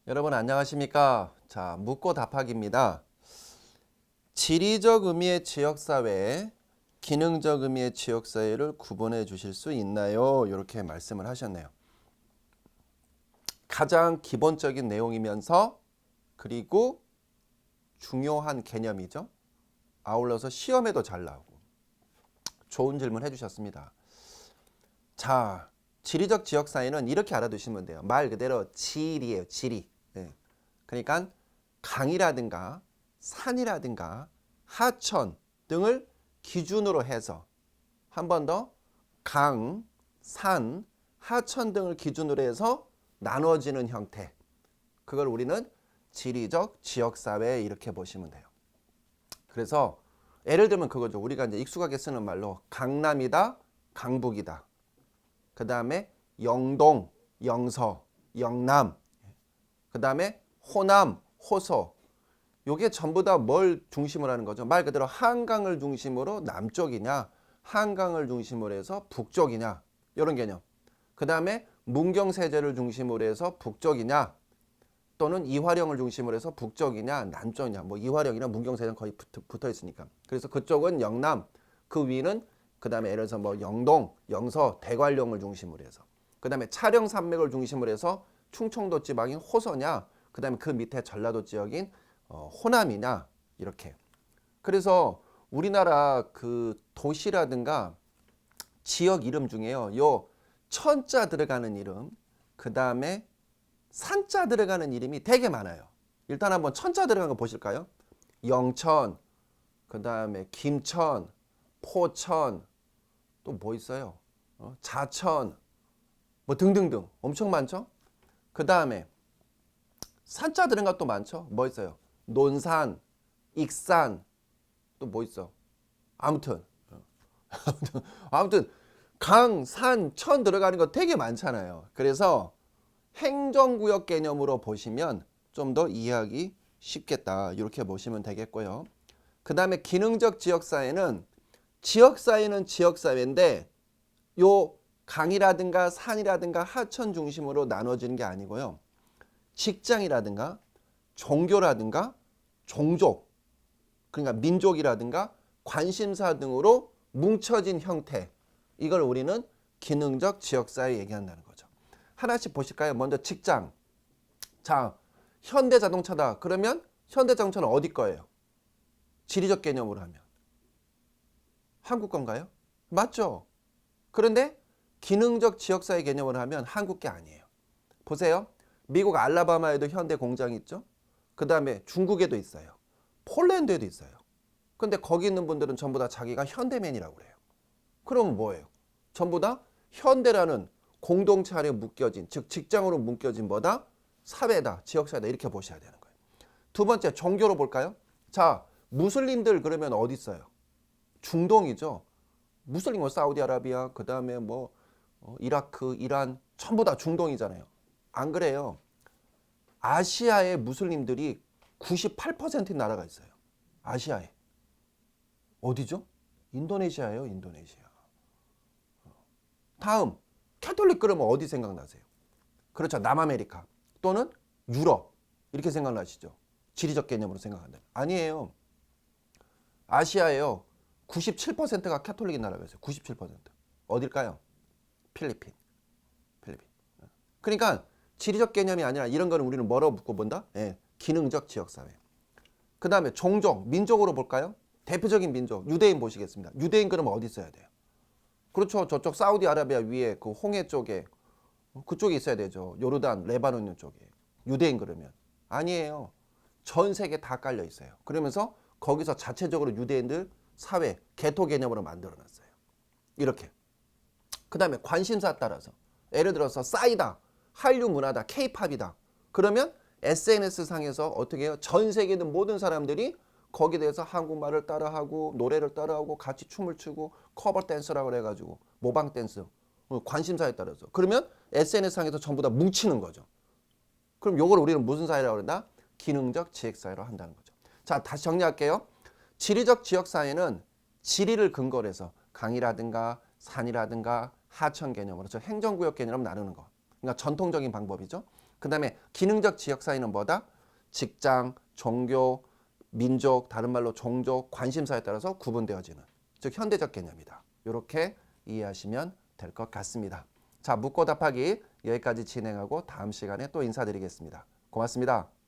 여러분 안녕하십니까? 자, 묻고 답하기입니다. 지리적 의미의 지역사회, 기능적 의미의 지역사회를 구분해 주실 수 있나요? 이렇게 말씀을 하셨네요. 가장 기본적인 내용이면서 그리고 중요한 개념이죠. 아울러서 시험에도 잘 나오고 좋은 질문 해주셨습니다. 자, 지리적 지역사회는 이렇게 알아두시면 돼요. 말 그대로 지리예요. 지리. 네. 그러니까 강이라든가 산이라든가 하천 등을 기준으로 해서 한 번 더 강, 산, 하천 등을 기준으로 해서 나눠지는 형태. 그걸 우리는 지리적 지역사회 이렇게 보시면 돼요. 그래서 예를 들면 그거죠. 우리가 이제 익숙하게 쓰는 말로 강남이다, 강북이다. 그 다음에 영동, 영서, 영남. 그 다음에 호남, 호서. 요게 전부 다 뭘 중심으로 하는 거죠? 말 그대로 한강을 중심으로 남쪽이냐, 한강을 중심으로 해서 북쪽이냐, 이런 개념. 그 다음에 문경세제를 중심으로 해서 북쪽이냐, 또는 이화령을 중심으로 해서 북쪽이냐, 남쪽이냐. 뭐 이화령이나 문경세제는 거의 붙어 있으니까. 그래서 그쪽은 영남, 그 위는 그 다음에 예를 들어서 뭐 영동, 영서, 대관령을 중심으로 해서. 그 다음에 차령 산맥을 중심으로 해서 충청도 지방인 호서냐, 그 다음에 그 밑에 전라도 지역인 호남이냐, 이렇게. 그래서 우리나라 그 도시라든가 지역 이름 중에요. 요 천자 들어가는 이름, 그 다음에 산자 들어가는 이름이 되게 많아요. 일단 한번 천자 들어간 거 보실까요? 영천, 그 다음에 김천, 포천, 또 뭐 있어요? 자천, 뭐 등등등 엄청 많죠? 그 다음에 산자 들은 것도 많죠? 뭐 있어요? 논산, 익산, 또 뭐 있어? 아무튼 아무튼 강, 산, 천 들어가는 거 되게 많잖아요. 그래서 행정구역 개념으로 보시면 좀 더 이해하기 쉽겠다. 이렇게 보시면 되겠고요. 그 다음에 기능적 지역사회는 지역사회는 지역사회인데 요 강이라든가 산이라든가 하천 중심으로 나눠지는 게 아니고요. 직장이라든가 종교라든가 종족, 그러니까 민족이라든가 관심사 등으로 뭉쳐진 형태. 이걸 우리는 기능적 지역사회 얘기한다는 거죠. 하나씩 보실까요? 먼저 직장. 자, 현대자동차다. 그러면 현대자동차는 어디 거예요? 지리적 개념으로 하면. 한국 건가요? 맞죠? 그런데 기능적 지역사회 개념으로 하면 한국 게 아니에요. 보세요. 미국 알라바마에도 현대 공장이 있죠. 그 다음에 중국에도 있어요. 폴란드에도 있어요. 근데 거기 있는 분들은 전부 다 자기가 현대맨이라고 그래요. 그러면 뭐예요? 전부 다 현대라는 공동체 안에 묶여진, 즉 직장으로 묶여진 뭐다? 사회다, 지역사회다 이렇게 보셔야 되는 거예요. 두 번째 종교로 볼까요? 자, 무슬림들 그러면 어디 있어요? 중동이죠. 무슬림은 사우디아라비아, 그 다음에 뭐 이라크, 이란 전부 다 중동이잖아요. 안 그래요? 아시아의 무슬림들이 98%인 나라가 있어요. 아시아에. 어디죠? 인도네시아예요, 인도네시아. 다음, 캐톨릭 그러면 어디 생각나세요? 그렇죠, 남아메리카 또는 유럽 이렇게 생각나시죠? 지리적 개념으로 생각한다면. 아니에요. 아시아에요. 97%가 캐톨릭인 나라가 있어요. 97%. 어딜까요? 필리핀. 필리핀. 그러니까 지리적 개념이 아니라 이런 거는 우리는 뭐라고 묶어 본다? 예, 기능적 지역사회. 그 다음에 종족, 민족으로 볼까요? 대표적인 민족, 유대인 보시겠습니다. 유대인 그러면 어디 있어야 돼요? 그렇죠. 저쪽 사우디아라비아 위에 그 홍해 쪽에 그쪽에 있어야 되죠. 요르단, 레바논 쪽에. 유대인 그러면. 아니에요. 전 세계 다 깔려 있어요. 그러면서 거기서 자체적으로 유대인들 사회, 개토 개념으로 만들어놨어요. 이렇게. 그 다음에 관심사 따라서. 예를 들어서 싸이다, 한류 문화다, 케이팝이다. 그러면 SNS 상에서 어떻게 해요? 전 세계 있는 모든 사람들이 거기에 대해서 한국말을 따라하고 노래를 따라하고 같이 춤을 추고 커버 댄스라고 해가지고 모방 댄스 관심사에 따라서 그러면 SNS 상에서 전부 다 뭉치는 거죠. 그럼 요걸 우리는 무슨 사회라고 그런다? 기능적 지역사회로 한다는 거죠. 자, 다시 정리할게요. 지리적 지역사회는 지리를 근거로 해서 강이라든가 산이라든가 하천 개념으로 저 행정구역 개념으로 나누는 거. 그러니까 전통적인 방법이죠. 그다음에 기능적 지역 사회는 뭐다? 직장, 종교, 민족, 다른 말로 종족, 관심사에 따라서 구분되어지는, 즉 현대적 개념이다. 이렇게 이해하시면 될 것 같습니다. 자, 묻고 답하기 여기까지 진행하고 다음 시간에 또 인사드리겠습니다. 고맙습니다.